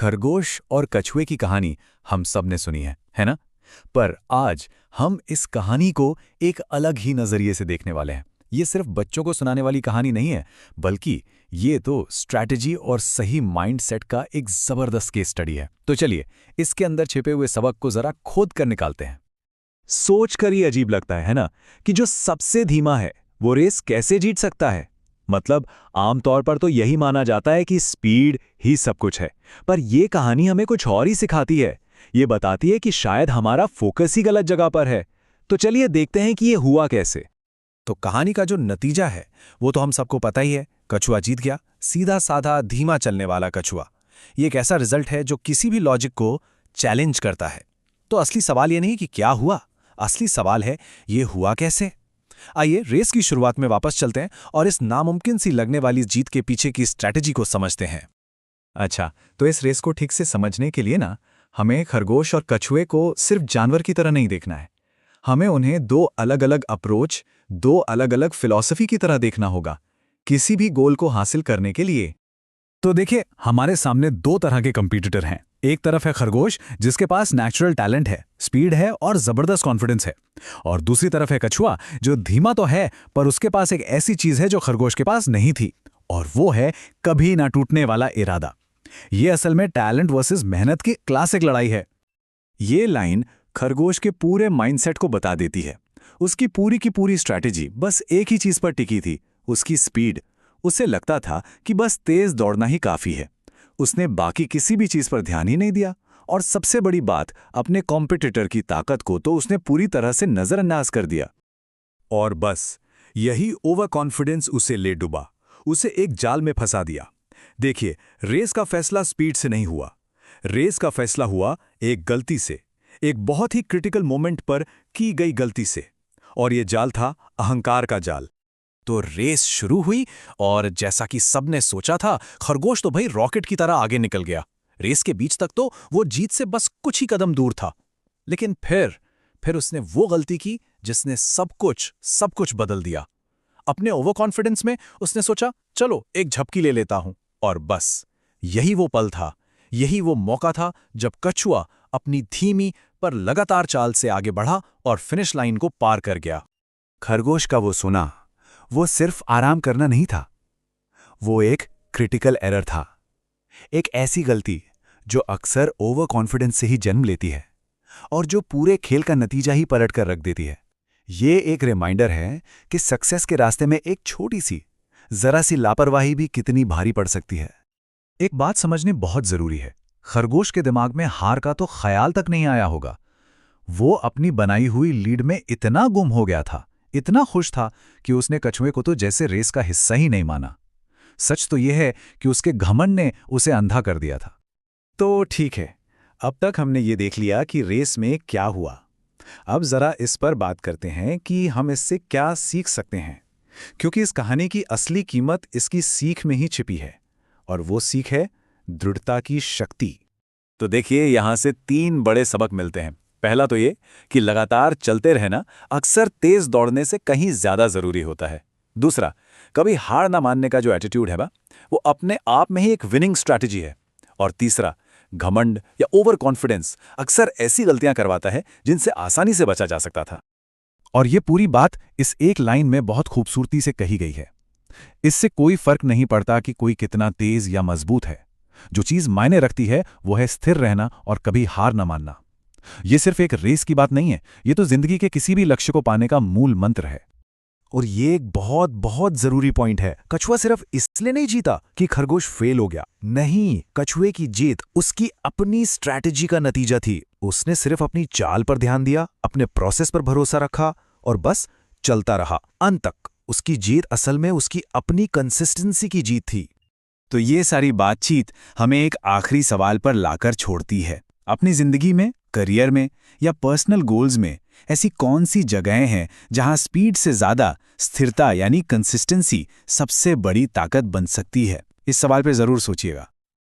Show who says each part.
Speaker 1: खरगोश और कछुए की कहानी हम सब ने सुनी है ना? पर आज हम इस कहानी को एक अलग ही नजरिए से देखने वाले हैं। ये सिर्फ बच्चों को सुनाने वाली कहानी नहीं है, बल्कि ये तो स्ट्रैटेजी और सही माइंडसेट का एक जबरदस्त केस स्टडी है। तो चलिए, इसके अंदर छिपे हुए सबक को जरा खोद कर निकालते हैं।
Speaker 2: सोच कर ही अजीब लगता है ना, कि जो सबसे धीमा है वो रेस कैसे जीत सकता है। मतलब आमतौर पर तो यही माना जाता है कि स्पीड ही सब कुछ है, पर यह कहानी हमें कुछ और ही सिखाती है। ये बताती है कि शायद हमारा फोकस ही गलत जगह पर है। तो चलिए देखते हैं कि ये हुआ कैसे।
Speaker 3: तो कहानी का जो नतीजा है वो तो हम सबको पता ही है। कछुआ जीत गया, सीधा साधा धीमा चलने वाला कछुआ। ये एक ऐसा रिजल्ट है जो किसी भी लॉजिक को चैलेंज करता है। तो असली सवाल ये नहीं कि क्या हुआ, असली सवाल है ये हुआ कैसे। आइए रेस की शुरुआत में वापस चलते हैं और इस नामुमकिन सी लगने वाली जीत के पीछे की स्ट्रैटेजी को समझते हैं।
Speaker 1: अच्छा, तो इस रेस को ठीक से समझने के लिए ना, हमें खरगोश और कछुए को सिर्फ जानवर की तरह नहीं देखना है। हमें उन्हें दो अलग अलग अप्रोच, दो अलग अलग फिलॉसफी की तरह देखना होगा किसी भी गोल को हासिल करने के लिए। तो देखिए, हमारे सामने दो तरह के कंपीटिटर हैं। एक तरफ है खरगोश, जिसके पास नेचुरल टैलेंट है, स्पीड है और जबरदस्त कॉन्फिडेंस है। और दूसरी तरफ है कछुआ, जो धीमा तो है पर उसके पास एक ऐसी चीज है जो खरगोश के पास नहीं थी, और वो है कभी ना टूटने वाला इरादा। ये असल में टैलेंट वर्सेस मेहनत की क्लासिक लड़ाई है।
Speaker 2: ये लाइन खरगोश के पूरे माइंडसेट को बता देती है। उसकी पूरी की पूरी स्ट्रैटेजी बस एक ही चीज पर टिकी थी, उसकी स्पीड। उसे लगता था कि बस तेज दौड़ना ही काफी है। उसने बाकी किसी भी चीज पर ध्यान ही नहीं दिया, और सबसे बड़ी बात, अपने कॉम्पिटिटर की ताकत को तो उसने पूरी तरह से नजरअंदाज कर दिया। और बस यही ओवर कॉन्फिडेंस उसे ले डुबा, उसे एक जाल में फंसा दिया। देखिए, रेस का फैसला स्पीड से नहीं हुआ। रेस का फैसला हुआ एक गलती से, एक बहुत ही क्रिटिकल मोमेंट पर की गई गलती से। और यह जाल था अहंकार का जाल।
Speaker 3: तो रेस शुरू हुई और जैसा कि सबने सोचा था, खरगोश तो भाई रॉकेट की तरह आगे निकल गया। रेस के बीच तक तो वो जीत से बस कुछ ही कदम दूर था। लेकिन फिर उसने वो गलती की जिसने सब कुछ बदल दिया। अपने ओवर कॉन्फिडेंस में उसने सोचा, चलो एक झपकी ले लेता हूं। और बस यही वो पल था, यही वो मौका था जब कछुआ अपनी धीमी पर लगातार चाल से आगे बढ़ा और फिनिश लाइन को पार कर गया।
Speaker 2: खरगोश का वो सोना, वो सिर्फ आराम करना नहीं था, वो एक क्रिटिकल एरर था। एक ऐसी गलती जो अक्सर ओवर कॉन्फिडेंस से ही जन्म लेती है और जो पूरे खेल का नतीजा ही पलट कर रख देती है। ये एक रिमाइंडर है कि सक्सेस के रास्ते में एक छोटी सी, जरा सी लापरवाही भी कितनी भारी पड़ सकती है।
Speaker 1: एक बात समझनी बहुत जरूरी है, खरगोश के दिमाग में हार का तो ख्याल तक नहीं आया होगा। वो अपनी बनाई हुई लीड में इतना गुम हो गया था, इतना खुश था कि उसने कछुए को तो जैसे रेस का हिस्सा ही नहीं माना। सच तो यह है कि उसके घमंड ने उसे अंधा कर दिया था।
Speaker 3: तो ठीक है, अब तक हमने ये देख लिया कि रेस में क्या हुआ। अब जरा इस पर बात करते हैं कि हम इससे क्या सीख सकते हैं, क्योंकि इस कहानी की असली कीमत इसकी सीख में ही छिपी है। और वो सीख है दृढ़ता की शक्ति।
Speaker 2: तो देखिए, यहां से तीन बड़े सबक मिलते हैं। पहला तो ये कि लगातार चलते रहना अक्सर तेज दौड़ने से कहीं ज्यादा जरूरी होता है। दूसरा, कभी हार ना मानने का जो एटीट्यूड है वो अपने आप में ही एक विनिंग स्ट्रैटेजी है। और तीसरा, घमंड या ओवर कॉन्फिडेंस अक्सर ऐसी गलतियां करवाता है जिनसे आसानी से बचा जा सकता था।
Speaker 1: और ये पूरी बात इस एक लाइन में बहुत खूबसूरती से कही गई है। इससे कोई फर्क नहीं पड़ता कि कोई कितना तेज या मजबूत है। जो चीज मायने रखती है वो है स्थिर रहना और कभी हार न मानना। ये सिर्फ एक रेस की बात नहीं है, ये तो जिंदगी के किसी भी लक्ष्य को पाने का मूल मंत्र है।
Speaker 3: और ये एक बहुत बहुत जरूरी पॉइंट है। कछुआ सिर्फ इसलिए नहीं जीता कि खरगोश फेल हो गया। नहीं, कछुए की जीत उसकी अपनी स्ट्रैटेजी का नतीजा थी। उसने सिर्फ अपनी चाल पर ध्यान दिया, अपने प्रोसेस पर भरोसा रखा और बस चलता रहा अंत तक। उसकी जीत असल में उसकी अपनी कंसिस्टेंसी की जीत थी।
Speaker 2: तो ये सारी बातचीत हमें एक आखिरी सवाल पर लाकर छोड़ती है। अपनी जिंदगी में, करियर में या पर्सनल गोल्स में ऐसी कौन सी जगहें हैं जहां स्पीड से ज्यादा स्थिरता यानी कंसिस्टेंसी सबसे बड़ी ताकत बन सकती है? इस सवाल पे जरूर सोचिएगा।